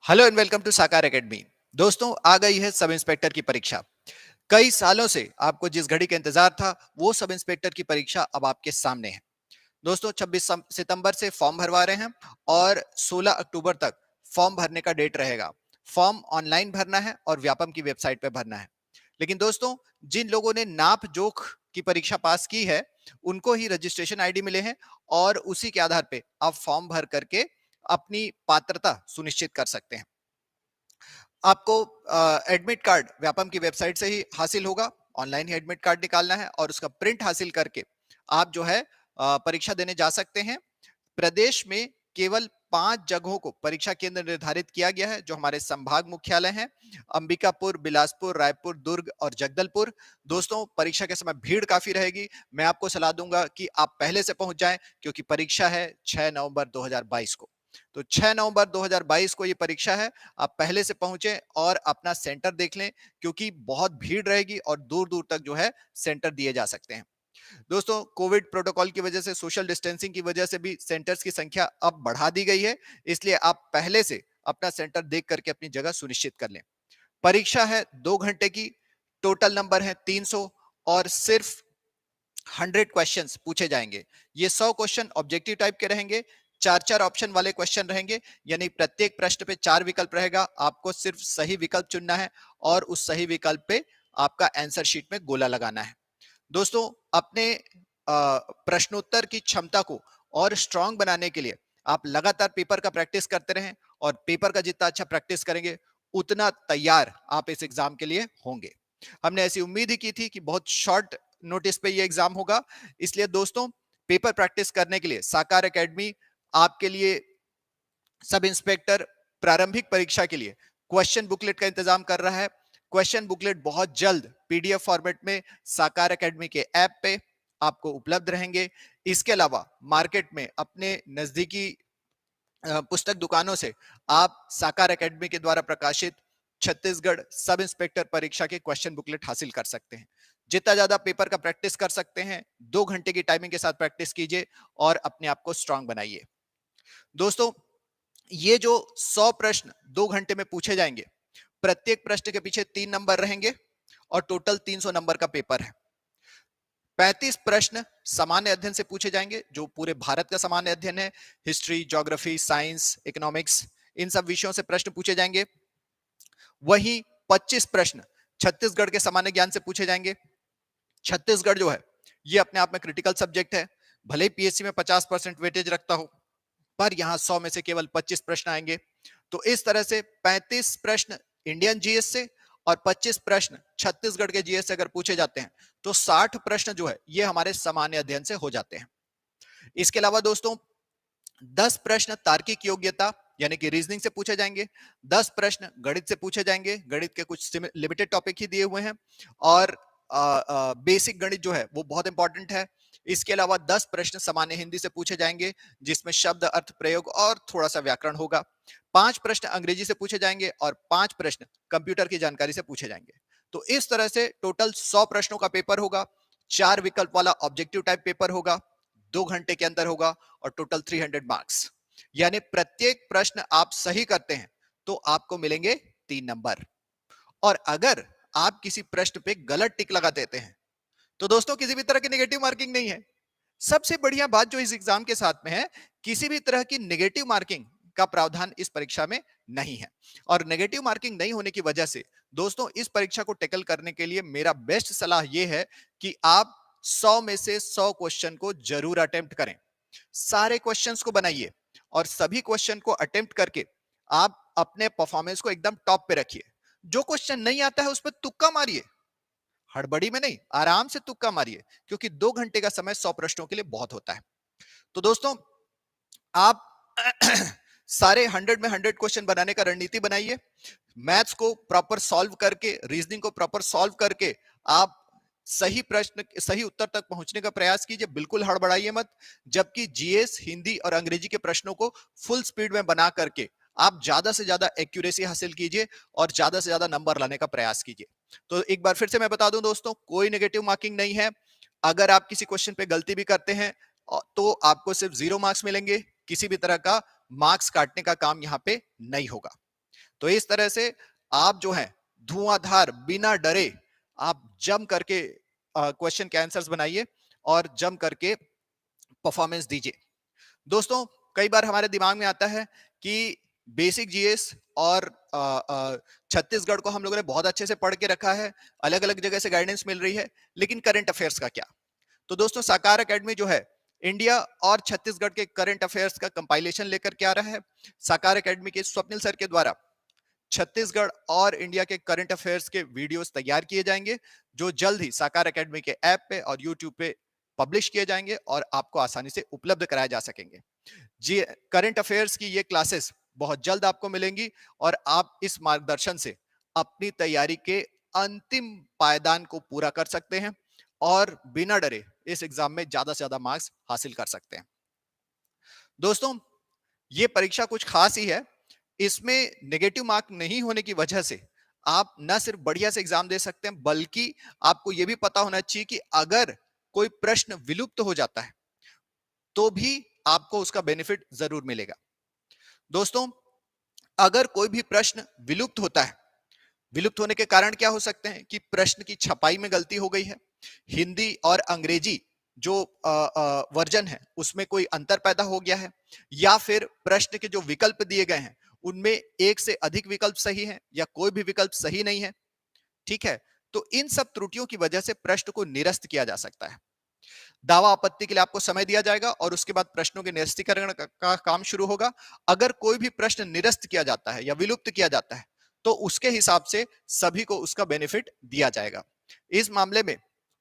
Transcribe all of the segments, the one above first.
Hello and welcome to साकार academy. दोस्तों, आ गई है सब इंस्पेक्टर की परीक्षा। कई सालों से आपको जिस घड़ी का इंतजार था, वो सब इंस्पेक्टर की परीक्षा अब आपके सामने है। दोस्तों, 26 सितंबर से फॉर्म भरवा रहे हैं और 16 अक्टूबर तक फॉर्म भरने का डेट रहेगा। फॉर्म ऑनलाइन भरना है और व्यापम की वेबसाइट पे भरना है। लेकिन दोस्तों, जिन लोगों ने नाप जोख की परीक्षा पास की है, उनको ही रजिस्ट्रेशन आईडी मिले हैं और उसी के आधार पे आप फॉर्म भर करके अपनी पात्रता सुनिश्चित कर सकते हैं। आपको एडमिट कार्ड व्यापम की वेबसाइट से ही हासिल होगा। ऑनलाइन ही एडमिट कार्ड निकालना है और उसका प्रिंट हासिल करके आप जो है परीक्षा देने जा सकते हैं। प्रदेश में केवल 5 जगहों को परीक्षा केंद्र निर्धारित किया गया है, जो हमारे संभाग मुख्यालय हैं: अंबिकापुर, बिलासपुर, रायपुर, दुर्ग और जगदलपुर। दोस्तों, परीक्षा के समय भीड़ काफी रहेगी। मैं आपको सलाह दूंगा कि आप पहले से पहुंच जाएं, क्योंकि परीक्षा है 6 नवंबर 2022 को। तो 6 नवंबर 2022 को ये परीक्षा है। आप पहले से पहुंचे और अपना सेंटर देख लें, क्योंकि बहुत भीड़ रहेगी और दूर दूर तक जो है सेंटर दिए जा सकते हैं। दोस्तों, कोविड प्रोटोकॉल की वजह से, सोशल डिस्टेंसिंग की वजह से भी सेंटर्स की संख्या अब बढ़ा दी गई है। इसलिए आप पहले से अपना सेंटर देख करके अपनी जगह सुनिश्चित कर लें। परीक्षा है 2 घंटे की। टोटल नंबर है 300 और सिर्फ 100 क्वेश्चंस पूछे जाएंगे। ये 100 क्वेश्चन ऑब्जेक्टिव टाइप के रहेंगे। 4-4 ऑप्शन वाले क्वेश्चन रहेंगे, यानी प्रत्येक प्रश्न पे 4 विकल्प रहेगा। आपको सिर्फ सही विकल्प चुनना है और उस सही विकल्प पे आपका आंसर शीट में गोला लगाना है। दोस्तों, अपने प्रश्नोत्तर की क्षमता को और स्ट्रांग बनाने के लिए आप लगातार पेपर का प्रैक्टिस करते रहें, और पेपर का जितना अच्छा प्रैक्टिस करेंगे, उतना तैयार आप इस एग्जाम के लिए होंगे। हमने ऐसी उम्मीद ही की थी कि बहुत शॉर्ट नोटिस पे ये एग्जाम होगा। इसलिए दोस्तों, पेपर प्रैक्टिस करने के लिए साकार एकेडमी आपके लिए सब इंस्पेक्टर प्रारंभिक परीक्षा के लिए क्वेश्चन बुकलेट का इंतजाम कर रहा है। क्वेश्चन बुकलेट बहुत जल्द पीडीएफ फॉर्मेट में साकार एकेडमी के ऐप पे आपको उपलब्ध रहेंगे। इसके अलावा मार्केट में अपने नजदीकी पुस्तक दुकानों से आप साकार एकेडमी के द्वारा प्रकाशित छत्तीसगढ़ सब इंस्पेक्टर परीक्षा के क्वेश्चन बुकलेट हासिल कर सकते हैं। जितना ज्यादा पेपर का प्रैक्टिस कर सकते हैं, 2 घंटे की टाइमिंग के साथ प्रैक्टिस कीजिए और अपने आप को स्ट्रांग बनाइए। दोस्तों, ये जो 100 प्रश्न 2 घंटे में पूछे जाएंगे, प्रत्येक प्रश्न के पीछे 3 नंबर रहेंगे और टोटल 300 नंबर का पेपर है। 35 प्रश्न सामान्य अध्ययन से पूछे जाएंगे, जो पूरे भारत का सामान्य अध्ययन है। हिस्ट्री, ज्योग्राफी, साइंस, इकोनॉमिक्स, इन सब विषयों से प्रश्न पूछे जाएंगे। वहीं 25 प्रश्न छत्तीसगढ़ के सामान्य ज्ञान से पूछे जाएंगे। छत्तीसगढ़ जो है, ये अपने आप में क्रिटिकल सब्जेक्ट है। भले ही पीएससी में 50% वेटेज रखता हो, पर यहां 100 में से केवल 25 प्रश्न आएंगे। तो इस तरह से 35 प्रश्न इंडियन जीएस से और 25 प्रश्न छत्तीसगढ़ के जीएस से अगर पूछे जाते हैं, तो 60 प्रश्न जो है ये हमारे सामान्य अध्ययन से हो जाते हैं। इसके अलावा दोस्तों, 10 प्रश्न तार्किक योग्यता यानी कि रीजनिंग से पूछे जाएंगे। 10 प्रश्न गणित से पूछे जाएंगे। गणित के कुछ लिमिटेड टॉपिक ही दिए हुए हैं और बेसिक गणित जो है वो बहुत इंपॉर्टेंट है। इसके अलावा 10 प्रश्न सामान्य हिंदी से पूछे जाएंगे, जिसमें शब्द, अर्थ, प्रयोग और थोड़ा सा व्याकरण होगा। 5 प्रश्न अंग्रेजी से पूछे जाएंगे और 5 प्रश्न कंप्यूटर की जानकारी से पूछे जाएंगे। तो इस तरह से टोटल 100 प्रश्नों का पेपर होगा। 4 विकल्प वाला ऑब्जेक्टिव टाइप पेपर होगा। 2 घंटे के अंदर होगा और टोटल 300 मार्क्स। यानी प्रत्येक प्रश्न आप सही करते हैं तो आपको मिलेंगे 3 नंबर। और अगर आप किसी प्रश्न पे गलत टिक लगा देते हैं, तो दोस्तों किसी भी तरह की नेगेटिव मार्किंग नहीं है। सबसे बढ़िया बात जो इस एग्जाम के साथ में है, किसी भी तरह की नेगेटिव मार्किंग का प्रावधान इस परीक्षा में नहीं है। और नेगेटिव मार्किंग नहीं होने की वजह से दोस्तों, इस परीक्षा को टैकल करने के लिए मेरा बेस्ट सलाह यह है कि आप 100 में से 100 क्वेश्चन को जरूर अटेम्प्ट करें। सारे क्वेश्चंस को बनाइए और सभी क्वेश्चन को अटेम्प्ट करके आप अपने परफॉर्मेंस को एकदम टॉप पे रखिए। जो क्वेश्चन नहीं आता है उस पर तुक्का मारिए, हड़बड़ी में नहीं, आराम से तुक्का मारिए, क्योंकि 2 घंटे का समय 100 प्रश्नों के लिए बहुत होता है। तो दोस्तों, आप सारे 100 में 100 क्वेश्चन बनाने का रणनीति बनाइए। मैथ्स को प्रॉपर सॉल्व करके, रीजनिंग को प्रॉपर सॉल्व करके आप सही प्रश्न, सही उत्तर तक पहुंचने का प्रयास कीजिए। बिल्कुल हड़बड़ाइए मत। जबकि जीएस, हिंदी और अंग्रेजी के प्रश्नों को फुल स्पीड में बना करके आप ज्यादा से ज्यादा एक्यूरेसी हासिल कीजिए और ज्यादा से ज्यादा नंबर लाने का प्रयास कीजिए। तो एक बार फिर से मैं बता दूं दोस्तों, कोई नेगेटिव मार्किंग नहीं है। अगर आप किसी क्वेश्चन पे गलती भी करते हैं तो आपको सिर्फ 0 मार्क्स मिलेंगे। किसी भी तरह का मार्क्स काटने का काम यहाँ पे नहीं होगा। तो इस तरह से आप जो है धुआंधार बिना डरे आप जम करके क्वेश्चन के आंसर्स बनाइए और जम करके परफॉर्मेंस दीजिए। दोस्तों, कई बार हमारे दिमाग में आता है कि बेसिक जीएस और छत्तीसगढ़ को हम लोगों ने बहुत अच्छे से पढ़ के रखा है, अलग अलग जगह से गाइडेंस मिल रही है, लेकिन करंट अफेयर्स का क्या? तो दोस्तों, साकार एकेडमी जो है इंडिया और छत्तीसगढ़ के करंट अफेयर्स का कंपाइलेशन लेकर के आ रहा है। साकार एकेडमी के स्वप्निल सर के द्वारा छत्तीसगढ़ और इंडिया के करंट अफेयर्स के वीडियोस तैयार किए जाएंगे, जो जल्द ही साकार एकेडमी के ऐप पे और यूट्यूब पे पब्लिश किए जाएंगे और आपको आसानी से उपलब्ध कराए जा सकेंगे। जी, करंट अफेयर्स की ये क्लासेस बहुत जल्द आपको मिलेंगी और आप इस मार्गदर्शन से अपनी तैयारी के अंतिम पायदान को पूरा कर सकते हैं और बिना डरे इस एग्जाम में ज्यादा से ज्यादा मार्क्स हासिल कर सकते हैं। दोस्तों, ये परीक्षा कुछ खास ही है। इसमें नेगेटिव मार्क नहीं होने की वजह से आप न सिर्फ बढ़िया से एग्जाम दे सकते हैं, बल्कि आपको यह भी पता होना चाहिए कि अगर कोई प्रश्न विलुप्त हो जाता है तो भी आपको उसका बेनिफिट जरूर मिलेगा। दोस्तों, अगर कोई भी प्रश्न विलुप्त होता है, विलुप्त होने के कारण क्या हो सकते हैं कि प्रश्न की छपाई में गलती हो गई है, हिंदी और अंग्रेजी जो वर्जन है उसमें कोई अंतर पैदा हो गया है, या फिर प्रश्न के जो विकल्प दिए गए हैं उनमें एक से अधिक विकल्प सही है या कोई भी विकल्प सही नहीं है। ठीक है, तो इन सब त्रुटियों की वजह से प्रश्न को निरस्त किया जा सकता है। दावा आपत्ति के लिए आपको समय दिया जाएगा और उसके बाद प्रश्नों के निरस्तीकरण का काम शुरू होगा। अगर कोई भी प्रश्न निरस्त किया जाता है या विलुप्त किया जाता है तो उसके हिसाब से सभी को उसका बेनिफिट दिया जाएगा। इस मामले में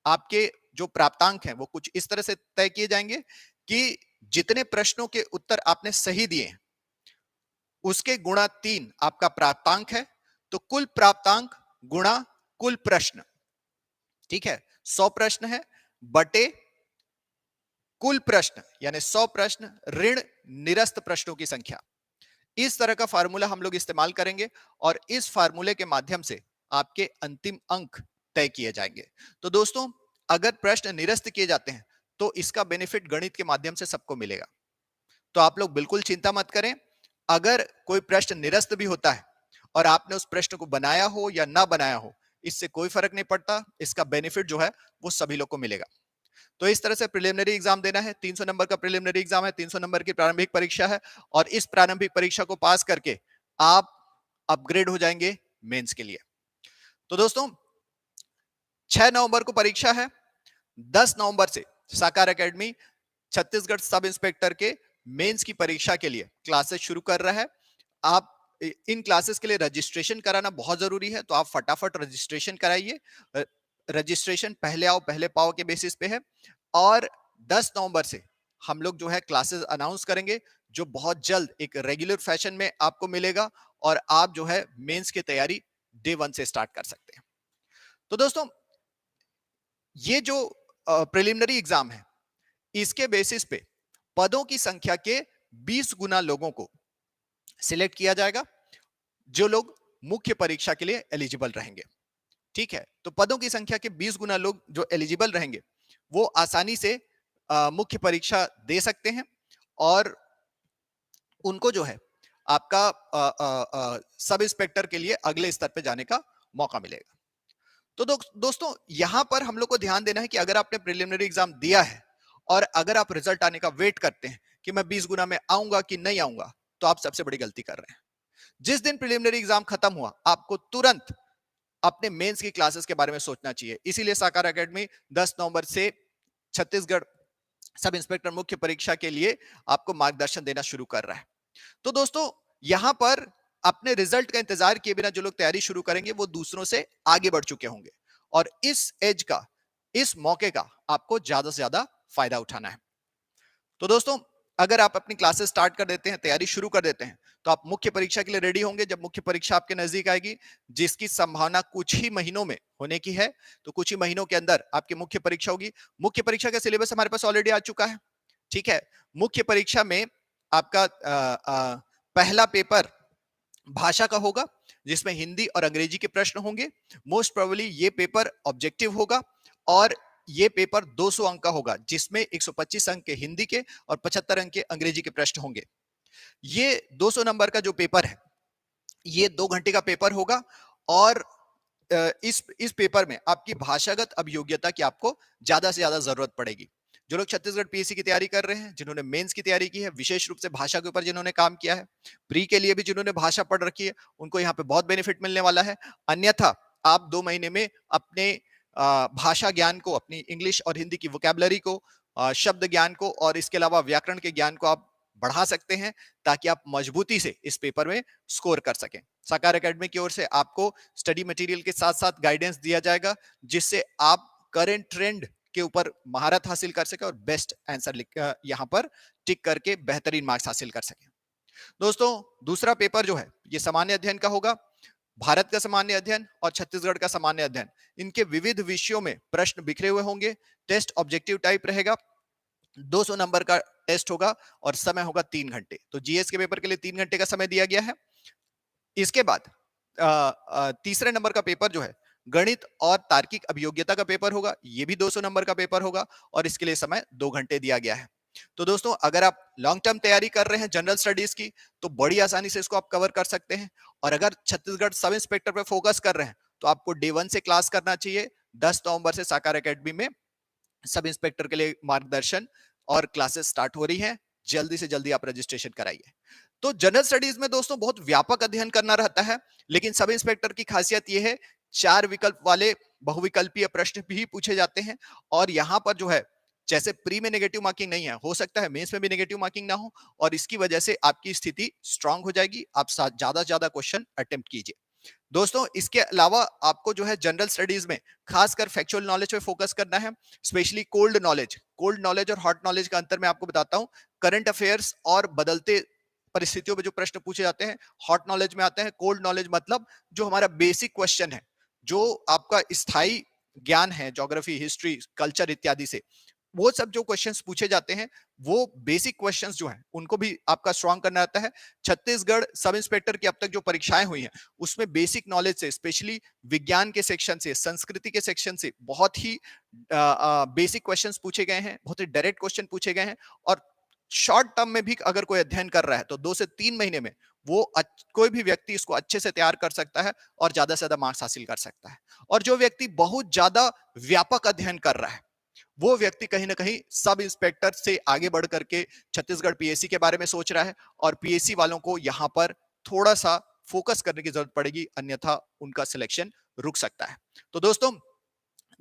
आपके जो प्राप्तांक हैं वो कुछ इस तरह से तय किए जाएंगे कि जितने प्रश्नों के उत्तर आपने सही दिए उसके गुणा 3 आपका प्राप्तांक है, तो कुल प्राप्तांक गुणा कुल प्रश्न। ठीक है, 100 प्रश्न है बटे कुल प्रश्न, यानी 100 प्रश्न ऋण निरस्त प्रश्नों की संख्या। इस तरह का फार्मूला हम लोग इस्तेमाल करेंगे और इस फार्मूले के माध्यम से आपके अंतिम अंक तय किए जाएंगे। तो दोस्तों, अगर प्रश्न निरस्त किए जाते हैं तो इसका बेनिफिट गणित के माध्यम से सबको मिलेगा। तो आप लोग बिल्कुल चिंता मत करें। अगर कोई प्रश्न निरस्त भी होता है और आपने उस प्रश्न को बनाया हो या ना बनाया हो, इससे कोई फर्क नहीं पड़ता, इसका बेनिफिट जो है वो सभी लोग को मिलेगा। तो इस तरह से प्रिलिमिनरी एग्जाम देना है। 300 नंबर का प्रिलिमिनरी एग्जाम है, 300 नंबर की प्रारंभिक परीक्षा है और इस प्रारंभिक परीक्षा को पास करके आप अपग्रेड हो जाएंगे मेंस के लिए। तो दोस्तों, 6 नवंबर को परीक्षा है। 10 नवंबर से साकार एकेडमी छत्तीसगढ़ सब इंस्पेक्टर के मेंस की परीक्षा के लिए क्लासेस शुरू कर रहा है। आप इन क्लासेस के लिए रजिस्ट्रेशन कराना बहुत जरूरी है, तो आप फटाफट रजिस्ट्रेशन कराइए। रजिस्ट्रेशन पहले आओ पहले पाओ के बेसिस पे है और 10 नवंबर से हम लोग जो है क्लासेस अनाउंस करेंगे, जो बहुत जल्द एक रेगुलर फैशन में आपको मिलेगा और आप जो है मेंस की तैयारी डे 1 से स्टार्ट कर सकते हैं। तो दोस्तों, ये जो प्रिलिमिनरी एग्जाम है इसके बेसिस पे पदों की संख्या के 20 गुना लोगों को सिलेक्ट किया जाएगा, जो लोग मुख्य परीक्षा के लिए एलिजिबल रहेंगे। ठीक है, तो पदों की संख्या के 20 गुना लोग जो एलिजिबल रहेंगे वो आसानी से मुख्य परीक्षा दे सकते हैं और उनको जो है आपका सब इंस्पेक्टर के लिए अगले स्तर पे जाने का मौका मिलेगा। तो दोस्तों, यहां पर हम लोग को ध्यान देना है कि अगर आपने प्रिलिमिनरी एग्जाम दिया है और अगर आप रिजल्ट आने का वेट करते हैं कि मैं 20 गुना में आऊंगा कि नहीं आऊंगा, तो आप सबसे बड़ी गलती कर रहे हैं। जिस दिन प्रिलिमिनरी एग्जाम खत्म हुआ आपको तुरंत अपने मेंस की क्लासेस के बारे में सोचना चाहिए। इसीलिए साकार एकेडमी 10 नवंबर से छत्तीसगढ़ सब इंस्पेक्टर मुख्य परीक्षा के लिए आपको मार्गदर्शन देना शुरू कर रहा है। तो दोस्तों, यहां पर अपने रिजल्ट का इंतजार किए बिना जो लोग तैयारी शुरू करेंगे वो दूसरों से आगे बढ़ चुके होंगे और इस एज का, इस मौके का आपको ज्यादा से ज्यादा फायदा उठाना है। तो दोस्तों, अगर आप अपनी क्लासेस स्टार्ट कर देते हैं, तैयारी शुरू कर देते हैं, तो आप मुख्य परीक्षा के लिए रेडी होंगे। जब मुख्य परीक्षा आपके नजदीक आएगी, जिसकी संभावना कुछ ही महीनों में होने की है, तो कुछ ही महीनों के अंदर आपकी मुख्य परीक्षा होगी। मुख्य परीक्षा का सिलेबस हमारे पास ऑलरेडी आ चुका है। ठीक है, मुख्य परीक्षा में आपका पहला पेपर भाषा का होगा, जिसमें हिंदी और अंग्रेजी के प्रश्न होंगे। मोस्ट प्रोबेबली ये पेपर ऑब्जेक्टिव होगा और ये पेपर 200 अंक का होगा, जिसमें 125 अंक के हिंदी के और 75 अंक के अंग्रेजी के प्रश्न होंगे। ये 200 नंबर का जो पेपर है ये 2 घंटे का पेपर होगा और इस पेपर में आपकी भाषागत अभियोग्यता की आपको ज्यादा से ज्यादा जरूरत पड़ेगी। जो लोग छत्तीसगढ़ पीएससी की तैयारी कर रहे हैं, जिन्होंने मेंस की तैयारी की है, विशेष रूप से भाषा के ऊपर जिन्होंने काम किया है, प्री के लिए भी जिन्होंने भाषा पढ़ रखी है, उनको यहाँ पे बहुत बेनिफिट मिलने वाला है। अन्यथा आप 2 महीने में अपने भाषा ज्ञान को, अपनी इंग्लिश और हिंदी की वोकैबुलरी को, शब्द ज्ञान को और इसके अलावा व्याकरण के ज्ञान को आप बढ़ा सकते हैं, ताकि आप मजबूती से इस पेपर में स्कोर कर सकें। साकार एकेडमी की ओर से आपको स्टडी मटेरियल के साथ साथ गाइडेंस दिया जाएगा, जिससे आप करंट ट्रेंड के ऊपर महारत हासिल कर सके और बेस्ट आंसर यहां पर टिक करके बेहतरीन मार्क्स हासिल कर सके। दोस्तों, दूसरा पेपर जो है ये सामान्य अध्ययन का होगा। भारत का सामान्य अध्ययन और छत्तीसगढ़ का सामान्य अध्ययन, इनके विविध विषयों में प्रश्न बिखरे हुए होंगे। टेस्ट ऑब्जेक्टिव टाइप रहेगा, 200 नंबर का टेस्ट होगा और समय होगा 3 घंटे। तो जीएस के पेपर के लिए 3 घंटे का समय दिया गया है। इसके बाद तीसरे नंबर का पेपर जो है गणित और तार्किक अभियोग्यता का पेपर होगा। ये भी 200 नंबर का पेपर होगा और इसके लिए समय 2 घंटे दिया गया है। तो दोस्तों, अगर आप लॉन्ग टर्म तैयारी कर रहे हैं जनरल स्टडीज की, तो बड़ी आसानी से इसको आप कवर कर सकते हैं। और अगर छत्तीसगढ़ सब इंस्पेक्टर पे फोकस कर रहे हैं, तो आपको डे 1 से क्लास करना चाहिए। 10 नवंबर से साकार एकेडमी में सब इंस्पेक्टर के लिए मार्गदर्शन और क्लासेस स्टार्ट हो रही हैं। जल्दी से जल्दी आप रजिस्ट्रेशन कराइए। तो जनरल स्टडीज में दोस्तों बहुत व्यापक अध्ययन करना रहता है, लेकिन सब इंस्पेक्टर की खासियत यह है 4 विकल्प वाले बहुविकल्पीय प्रश्न भी पूछे जाते हैं। और यहां पर जो है, जैसे प्री में नेगेटिव मार्किंग नहीं है, हो सकता है मेंस में भी नेगेटिव मार्किंग ना हो, और इसकी वजह से आपकी स्थिति स्ट्रांग हो जाएगी। आप ज्यादा से ज्यादा क्वेश्चन अटेम्प्ट कीजिए। दोस्तों, इसके अलावा आपको जो है जनरल स्टडीज में खासकर फैक्चुअल नॉलेज पे फोकस करना है, स्पेशली कोल्ड नॉलेज और हॉट नॉलेज का अंतर मैं आपको बताता हूं। करंट अफेयर्स और बदलते परिस्थितियों में जो प्रश्न पूछे जाते हैं, हॉट नॉलेज में आते हैं। कोल्ड नॉलेज मतलब जो हमारा बेसिक क्वेश्चन है, जो आपका स्थायी ज्ञान है, ज्योग्राफी, हिस्ट्री, कल्चर इत्यादि से, वो सब जो क्वेश्चंस पूछे जाते हैं, वो बेसिक क्वेश्चंस जो हैं, उनको भी आपका स्ट्रांग करना रहता है। छत्तीसगढ़ सब इंस्पेक्टर की अब तक जो परीक्षाएं हुई हैं, उसमें बेसिक नॉलेज से, स्पेशली विज्ञान के सेक्शन से, संस्कृति के सेक्शन से बहुत ही बेसिक क्वेश्चंस पूछे गए हैं, बहुत ही डायरेक्ट क्वेश्चन पूछे गए हैं। और शॉर्ट टर्म में भी अगर कोई अध्ययन कर रहा है, तो 2 से 3 महीने में वो कोई भी व्यक्ति इसको अच्छे से तैयार कर सकता है और ज्यादा से ज्यादा मार्क्स हासिल कर सकता है। और जो व्यक्ति बहुत ज्यादा व्यापक अध्ययन कर रहा है, वो व्यक्ति कहीं ना कहीं सब इंस्पेक्टर से आगे बढ़ करके छत्तीसगढ़ पीएससी के बारे में सोच रहा है, और पीएससी वालों को यहां पर थोड़ा सा फोकस करने की जरूरत पड़ेगी, अन्यथा उनका सिलेक्शन रुक सकता है। तो दोस्तों,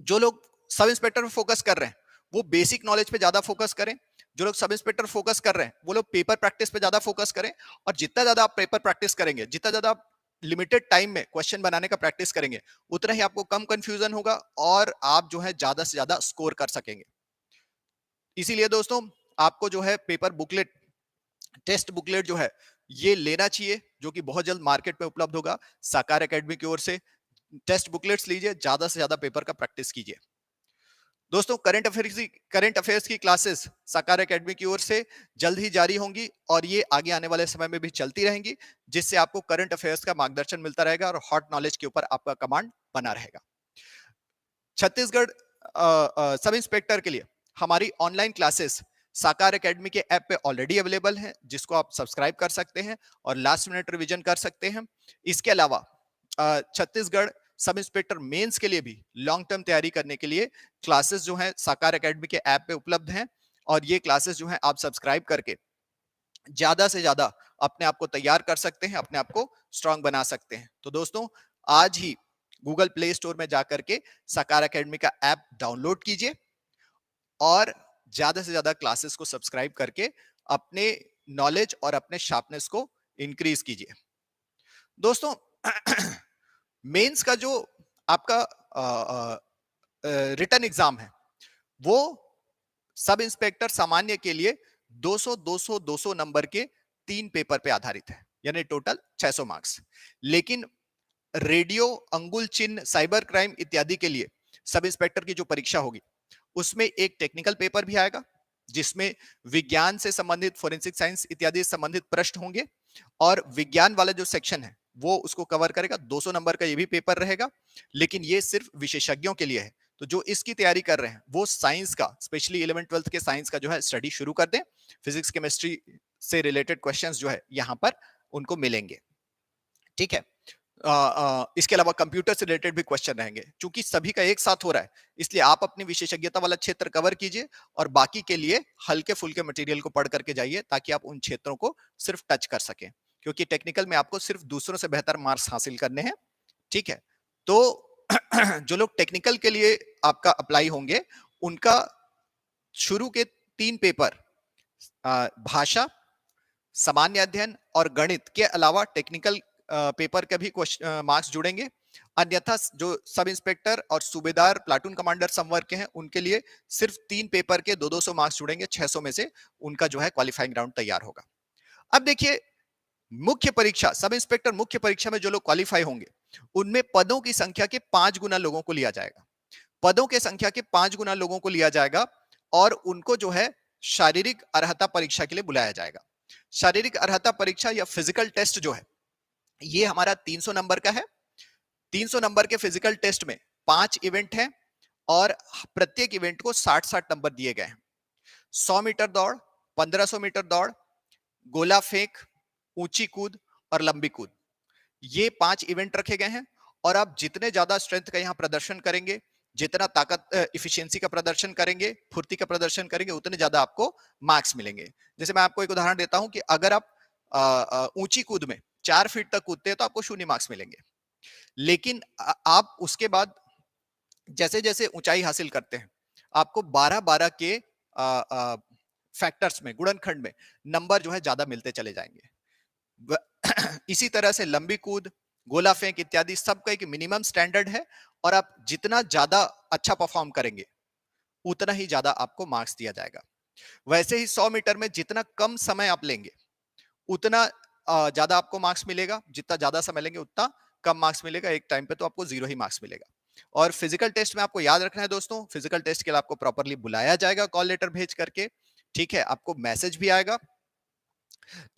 जो लोग सब इंस्पेक्टर पे फोकस कर रहे हैं, वो बेसिक नॉलेज पे ज्यादा फोकस करें। जो लोग सब इंस्पेक्टर फोकस कर रहे हैं, वो लोग पेपर प्रैक्टिस पे ज्यादा फोकस करें। और जितना ज्यादा आप पेपर प्रैक्टिस करेंगे, जितना ज्यादा आप लिमिटेड टाइम में क्वेश्चन बनाने का प्रैक्टिस करेंगे, उतना ही आपको कम कंफ्यूजन होगा और आप जो है ज्यादा से ज्यादा स्कोर कर सकेंगे। इसीलिए दोस्तों, आपको जो है पेपर बुकलेट, टेस्ट बुकलेट जो है, ये लेना चाहिए, जो कि बहुत जल्द मार्केट में उपलब्ध होगा साकार एकेडमी की ओर से। टेस्ट बुकलेट्स लीजिए, ज्यादा से ज्यादा पेपर का प्रैक्टिस कीजिए। दोस्तों, करंट अफेयर्स की क्लासेस साकार एकेडमी की ओर से जल्द ही जारी होंगी, और ये आगे आने वाले समय में भी चलती रहेंगी, जिससे आपको करंट अफेयर्स का मार्गदर्शन मिलता रहेगा और हॉट नॉलेज के ऊपर आपका कमांड बना रहेगा। छत्तीसगढ़ सब इंस्पेक्टर के लिए हमारी ऑनलाइन क्लासेस साकार एकेडमी के ऐप पे ऑलरेडी अवेलेबल है, जिसको आप सब्सक्राइब कर सकते हैं और लास्ट मिनट रिवीजन कर सकते हैं। इसके अलावा छत्तीसगढ़ सब इंस्पेक्टर मेंस के लिए भी लॉन्ग टर्म तैयारी करने के लिए क्लासेस जो हैं साकार एकेडमी के ऐप पे उपलब्ध हैं, और ये क्लासेस जो हैं आप सब्सक्राइब करके ज्यादा से ज्यादा अपने आप को तैयार कर सकते हैं, अपने आप को स्ट्रांग बना सकते हैं। तो दोस्तों, आज ही गूगल प्ले स्टोर में जाकर के साकार एकेडमी का ऐप डाउनलोड कीजिए और ज्यादा से ज्यादा क्लासेस को सब्सक्राइब करके अपने नॉलेज और अपने शार्पनेस को इंक्रीज कीजिए। दोस्तों, मेंस का जो आपका रिटन एग्जाम है, वो सब इंस्पेक्टर सामान्य के लिए 200 200 200 नंबर के 3 पेपर पे आधारित है, यानी टोटल 600 मार्क्स। लेकिन रेडियो, अंगुल चिन्ह, साइबर क्राइम इत्यादि के लिए सब इंस्पेक्टर की जो परीक्षा होगी, उसमें एक टेक्निकल पेपर भी आएगा, जिसमें विज्ञान से संबंधित, फोरेंसिक साइंस इत्यादि से संबंधित प्रश्न होंगे, और विज्ञान वाला जो सेक्शन है वो उसको कवर करेगा। 200 नंबर का ये भी पेपर रहेगा, लेकिन ये सिर्फ विशेषज्ञों के लिए है। तो जो इसकी तैयारी कर रहे हैं, वो साइंस का, स्पेशली 11th 12th के साइंस का जो है स्टडी शुरू कर दें। फिजिक्स केमिस्ट्री से रिलेटेड क्वेश्चंस जो है यहाँ पर उनको मिलेंगे। ठीक है। इसके अलावा कंप्यूटर से रिलेटेड भी क्वेश्चन रहेंगे। चूंकि सभी का एक साथ हो रहा है, इसलिए आप अपनी विशेषज्ञता वाला क्षेत्र कवर कीजिए और बाकी के लिए हल्के फुल्के मटेरियल को पढ़ करके जाइए, ताकि आप उन क्षेत्रों को सिर्फ टच कर सकें। क्योंकि टेक्निकल में आपको सिर्फ दूसरों से बेहतर मार्क्स हासिल करने हैं। ठीक है। तो जो लोग टेक्निकल के लिए आपका अप्लाई होंगे, उनका शुरू के 3 पेपर भाषा, सामान्य अध्ययन और गणित के अलावा टेक्निकल पेपर के भी मार्क्स जुड़ेंगे। अन्यथा जो सब इंस्पेक्टर और सूबेदार प्लाटून कमांडर संवर्ग के हैं, उनके लिए सिर्फ 3 पेपर के 200 मार्क्स जुड़ेंगे। 600 में से उनका जो है क्वालिफाइंग राउंड तैयार होगा। अब देखिए, मुख्य परीक्षा, सब इंस्पेक्टर मुख्य परीक्षा में जो लोग क्वालिफाई होंगे, उनमें पदों की संख्या के 5 गुना लोगों को लिया जाएगा। पदों के संख्या के 5 गुना लोगों को लिया जाएगा और उनको जो है शारीरिक अर्हता परीक्षा के लिए बुलाया जाएगा। शारीरिक अर्हता परीक्षा या फिजिकल टेस्ट जो है, ये हमारा 300 नंबर का है। 300 नंबर के फिजिकल टेस्ट में 5 इवेंट हैं और प्रत्येक इवेंट को 60-60 नंबर दिए गए हैं। 100 मीटर दौड़, 1500 मीटर दौड़, गोला फेंक, ऊंची कूद और लंबी कूद, ये 5 इवेंट रखे गए हैं। और आप जितने ज्यादा स्ट्रेंथ का यहां प्रदर्शन करेंगे, जितना ताकत इफिशिएंसी का प्रदर्शन करेंगे, फुर्ती का प्रदर्शन करेंगे, उतने ज्यादा आपको मार्क्स मिलेंगे। जैसे मैं आपको एक उदाहरण देता हूं कि अगर आप ऊंची कूद में 4 फीट तक कूदते हैं तो आपको 0 मार्क्स मिलेंगे। लेकिन आप उसके बाद जैसे जैसे ऊंचाई हासिल करते हैं, आपको 12-12 के फैक्टर्स में, गुणनखंड में नंबर जो है ज्यादा मिलते चले जाएंगे। इसी तरह से लंबी कूद, गोला फेंक इत्यादि सबका एक मिनिमम स्टैंडर्ड है और आप जितना ज्यादा अच्छा परफॉर्म करेंगे, उतना ही ज्यादा आपको मार्क्स दिया जाएगा। वैसे ही 100 मीटर में जितना कम समय आप लेंगे, उतना ज्यादा आपको मार्क्स मिलेगा। जितना ज्यादा समय लेंगे, उतना कम मार्क्स मिलेगा। एक टाइम पे तो आपको 0 ही मार्क्स मिलेगा। और फिजिकल टेस्ट में आपको याद रखना है दोस्तों, फिजिकल टेस्ट के लिए आपको प्रॉपरली बुलाया जाएगा कॉल लेटर भेज करके। ठीक है, आपको मैसेज भी आएगा।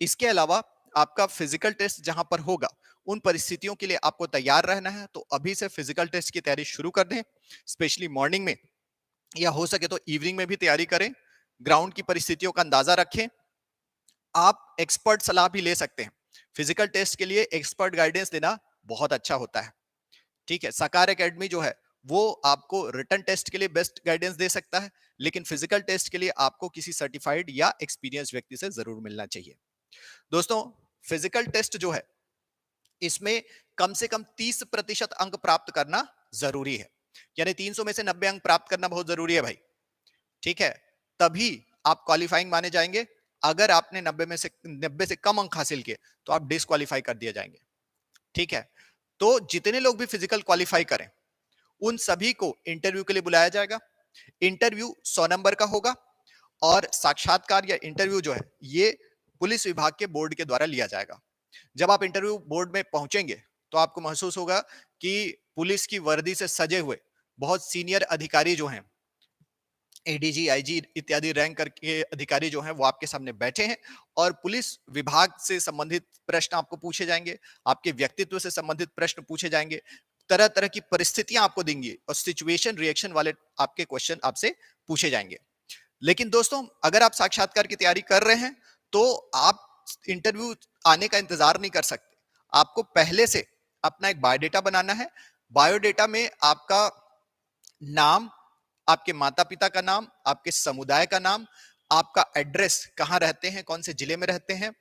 इसके अलावा आपका फिजिकल टेस्ट जहां पर होगा, उन परिस्थितियों के लिए आपको तैयार रहना है। तो अभी से फिजिकल टेस्ट की तैयारी शुरू कर दें, स्पेशली मॉर्निंग में, या हो सके तो इवनिंग में भी तैयारी करें। ग्राउंड की परिस्थितियों का अंदाजा रखें। आप एक्सपर्ट सलाह भी ले सकते हैं। फिजिकल टेस्ट के लिए एक्सपर्ट गाइडेंस देना बहुत अच्छा होता है। ठीक है, साकार एकेडमी जो है, वो आपको रिटन टेस्ट के लिए बेस्ट गाइडेंस दे सकता है, लेकिन फिजिकल टेस्ट के लिए आपको किसी सर्टिफाइड या एक्सपीरियंस व्यक्ति से जरूर मिलना चाहिए। दोस्तों, फिजिकल टेस्ट जो है, इसमें कम से कम 30% अंक प्राप्त करना जरूरी है। यानी 300 में से 90 अंक प्राप्त करना बहुत जरूरी है भाई। ठीक है, तभी आप क्वालिफाइंग माने जाएंगे। अगर आपने 90 से कम अंक हासिल किए, तो आप डिस्क्वालीफाई कर दिए जाएंगे। ठीक है, तो जितने लोग भी फिजिकल क्वालिफाई करें, उन सभी को इंटरव्यू के लिए बुलाया जाएगा। इंटरव्यू 100 नंबर का होगा और साक्षात्कार या इंटरव्यू जो है, ये पुलिस विभाग के बोर्ड के द्वारा लिया जाएगा। जब आप इंटरव्यू बोर्ड में पहुंचेंगे, तो आपको महसूस होगा कि पुलिस की वर्दी से सजे हुए बहुत सीनियर अधिकारी जो हैं, एडीजी, आईजी इत्यादि रैंक करके अधिकारी जो हैं, वो आपके सामने बैठे हैं और पुलिस विभाग से संबंधित प्रश्न आपको पूछे जाएंगे, आपके व्यक्तित्व से संबंधित प्रश्न पूछे जाएंगे, तरह तरह की परिस्थितियां आपको देंगी और सिचुएशन रिएक्शन वाले आपके क्वेश्चन आपसे पूछे जाएंगे। लेकिन दोस्तों, अगर आप साक्षात्कार की तैयारी कर रहे हैं, तो आप इंटरव्यू आने का इंतजार नहीं कर सकते। आपको पहले से अपना एक बायोडेटा बनाना है। बायोडेटा में आपका नाम, आपके माता पिता का नाम, आपके समुदाय का नाम, आपका एड्रेस, कहां रहते हैं, कौन से जिले में रहते हैं,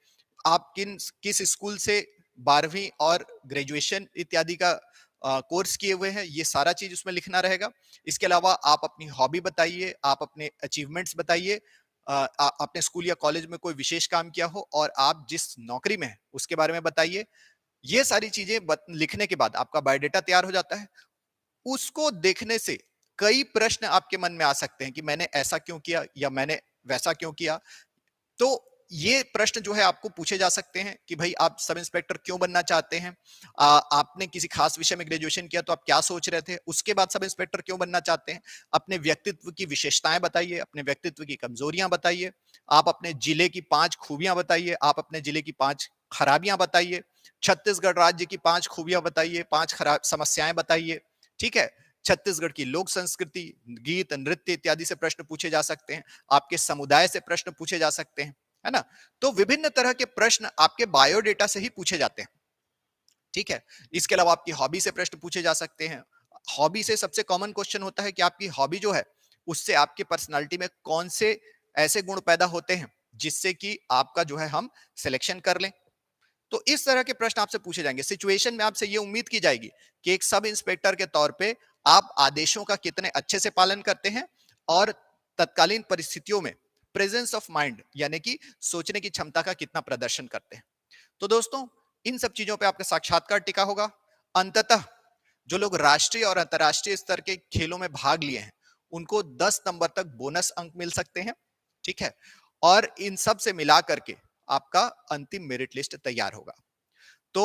आप किस स्कूल से 12वीं और ग्रेजुएशन इत्यादि का कोर्स किए हुए हैं, ये सारा चीज उसमें लिखना रहेगा। इसके अलावा आप अपनी हॉबी बताइए, आप अपने अचीवमेंट्स बताइए, आपने स्कूल या कॉलेज में कोई विशेष काम किया हो और आप जिस नौकरी में हैं उसके बारे में बताइए। ये सारी चीजें लिखने के बाद आपका बायोडेटा तैयार हो जाता है। उसको देखने से कई प्रश्न आपके मन में आ सकते हैं कि मैंने ऐसा क्यों किया या मैंने वैसा क्यों किया। तो ये प्रश्न जो है आपको पूछे जा सकते हैं कि भाई आप सब इंस्पेक्टर क्यों बनना चाहते हैं, आपने किसी खास विषय में ग्रेजुएशन किया तो आप क्या सोच रहे थे, उसके बाद सब इंस्पेक्टर क्यों बनना चाहते हैं, अपने व्यक्तित्व की विशेषताएं बताइए, अपने व्यक्तित्व की कमजोरियां बताइए, आप अपने जिले की 5 खूबियां बताइए, आप अपने जिले की 5 खराबियां बताइए, छत्तीसगढ़ राज्य की 5 खूबियां बताइए, 5 खराब समस्याएं बताइए। ठीक है, छत्तीसगढ़ की लोक संस्कृति, गीत, नृत्य इत्यादि से प्रश्न पूछे जा सकते हैं, आपके समुदाय से प्रश्न पूछे जा सकते हैं, है ना। तो विभिन्न तरह के प्रश्न आपके बायोडेटा से ही पूछे जाते हैं। ठीक है। इसके अलावा आपकी हॉबी से प्रश्न पूछे जा सकते हैं। हॉबी से सबसे कॉमन क्वेश्चन होता है कि आपकी हॉबी जो है, उससे आपकी पर्सनालिटी में कौन से ऐसे गुण पैदा होते हैं, जिससे कि आपका जो है हम सिलेक्शन कर लें। तो इस तरह के प्रश्न आपसे पूछे जाएंगे। सिचुएशन में आपसे ये उम्मीद की जाएगी कि एक सब इंस्पेक्टर के तौर पे आप आदेशों का कितने अच्छे से पालन करते हैं और तत्कालीन परिस्थितियों में प्रेजेंस ऑफ माइंड यानी कि सोचने की क्षमता का कितना प्रदर्शन करते हैं। तो दोस्तों, इन सब चीजों पे आपका साक्षात्कार टिका होगा। अंततः जो लोग राष्ट्रीय और अंतर्राष्ट्रीय स्तर के खेलों में भाग लिए हैं, उनको 10 नंबर तक बोनस अंक मिल सकते हैं। ठीक है। और इन सब से मिला करके आपका अंतिम मेरिट लिस्ट तैयार होगा। तो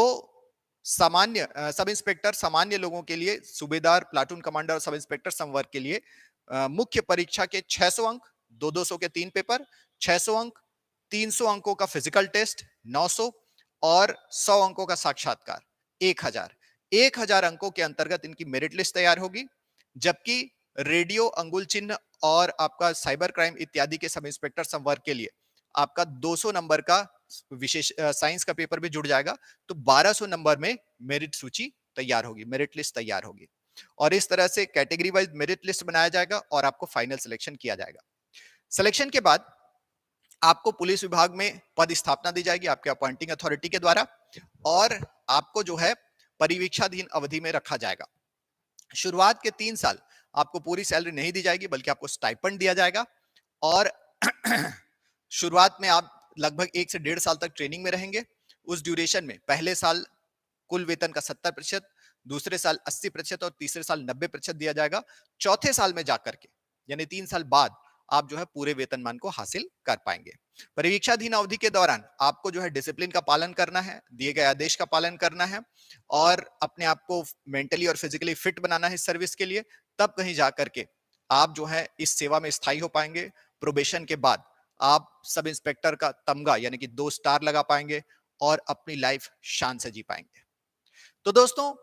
सब इंस्पेक्टर सामान्य लोगों के लिए, सूबेदार, प्लाटून कमांडर और सब इंस्पेक्टर संवर्ग के लिए मुख्य परीक्षा के 600 अंक, 200 के 3 पेपर, 600 अंक, 300 अंकों का फिजिकल टेस्ट, 900 और 100 अंकों का साक्षात्कार, 1000। 1000 अंकों के अंतर्गत इनकी मेरिट लिस्ट तैयार होगी। जबकि रेडियो, अंगुल चिन्ह और आपका साइबर क्राइम इत्यादि के सब इंस्पेक्टर संवर्ग के लिए आपका 200 नंबर का विशेष साइंस का पेपर भी जुड़ जाएगा। तो 1200 नंबर में मेरिट सूची तैयार होगी, मेरिट लिस्ट तैयार होगी। और इस तरह से कैटेगरी वाइज मेरिट लिस्ट बनाया जाएगा और आपको फाइनल सिलेक्शन किया जाएगा। सिलेक्शन के बाद आपको पुलिस विभाग में पद स्थापना दी जाएगी आपके अपॉइंटिंग अथॉरिटी के द्वारा, और आपको जो है परिवीक्षाधीन अवधि में रखा जाएगा। शुरुआत के 3 साल आपको पूरी सैलरी नहीं दी जाएगी, बल्कि आपको स्टाइपेंड दिया जाएगा। और शुरुआत में आप लगभग 1 से 1.5 साल तक ट्रेनिंग में रहेंगे। उस ड्यूरेशन में पहले साल कुल वेतन का 70%, दूसरे साल 80% और तीसरे साल 90% दिया जाएगा। चौथे साल में जाकर के यानी 3 साल बाद आप जो है पूरे वेतनमान को हासिल कर पाएंगे। परीक्षाधीन अवधि के दौरान आपको जो है डिसिप्लिन का पालन करना है, दिए गए आदेश का पालन करना है और अपने आप को मेंटली और फिजिकली फिट बनाना है इस सर्विस के लिए। तब कहीं जाकर के आप जो है इस सेवा में स्थायी हो पाएंगे। प्रोबेशन के बाद आप सब इंस्पेक्टर का तमगा यानी कि 2 स्टार लगा पाएंगे और अपनी लाइफ शान से जी पाएंगे। तो दोस्तों,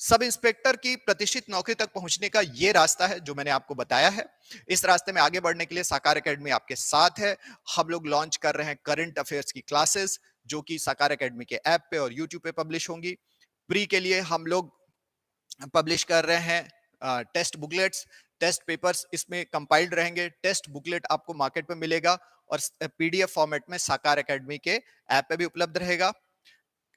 सब इंस्पेक्टर की प्रतिष्ठित नौकरी तक पहुंचने का यह रास्ता है जो मैंने आपको बताया है। इस रास्ते में आगे बढ़ने के लिए साकार एकेडमी आपके साथ है। हम लोग लॉन्च कर रहे हैं करंट अफेयर्स की क्लासेस, जो कि साकार एकेडमी के ऐप पे और यूट्यूब पे पब्लिश होंगी। प्री के लिए हम लोग पब्लिश कर रहे हैं टेस्ट बुकलेट्स, टेस्ट पेपर्स इसमें कंपाइल्ड रहेंगे। टेस्ट बुकलेट आपको मार्केट में मिलेगा और पीडीएफ फॉर्मेट में साकार एकेडमी के ऐप पे भी उपलब्ध रहेगा।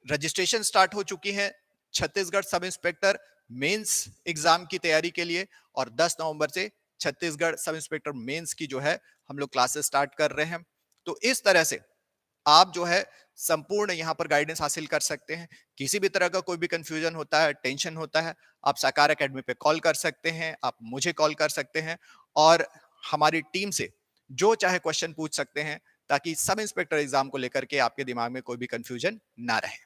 रजिस्ट्रेशन स्टार्ट हो चुकी है Chhattisgarh sub inspector mains exam की तैयारी के लिए, और 10 नवंबर से छत्तीसगढ़ सब इंस्पेक्टर मेंस की जो है हम लोग क्लासेस स्टार्ट कर रहे हैं। तो इस तरह से आप जो है संपूर्ण यहाँ पर गाइडेंस हासिल कर सकते हैं। किसी भी तरह का कोई भी कंफ्यूजन होता है, टेंशन होता है, आप साकार एकेडमी पे कॉल कर सकते हैं, आप मुझे कॉल कर सकते हैं और हमारी टीम से जो चाहे क्वेश्चन पूछ सकते हैं, ताकि सब इंस्पेक्टर एग्जाम को लेकर के आपके दिमाग में कोई भी कंफ्यूजन ना रहे।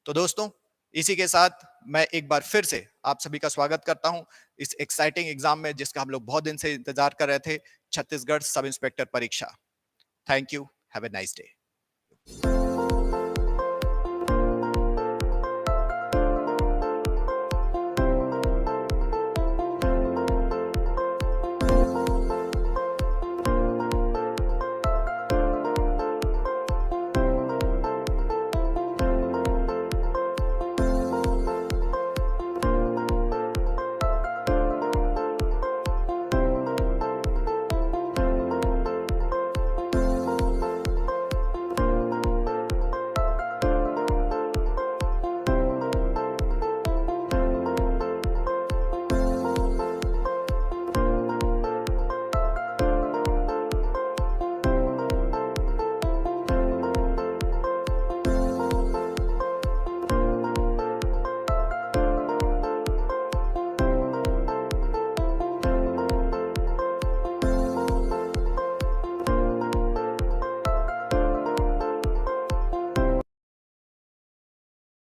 तो दोस्तों, इसी के साथ मैं एक बार फिर से आप सभी का स्वागत करता हूं इस एक्साइटिंग एग्जाम में, जिसका हम लोग बहुत दिन से इंतजार कर रहे थे, छत्तीसगढ़ सब इंस्पेक्टर परीक्षा। Thank you, have a nice day.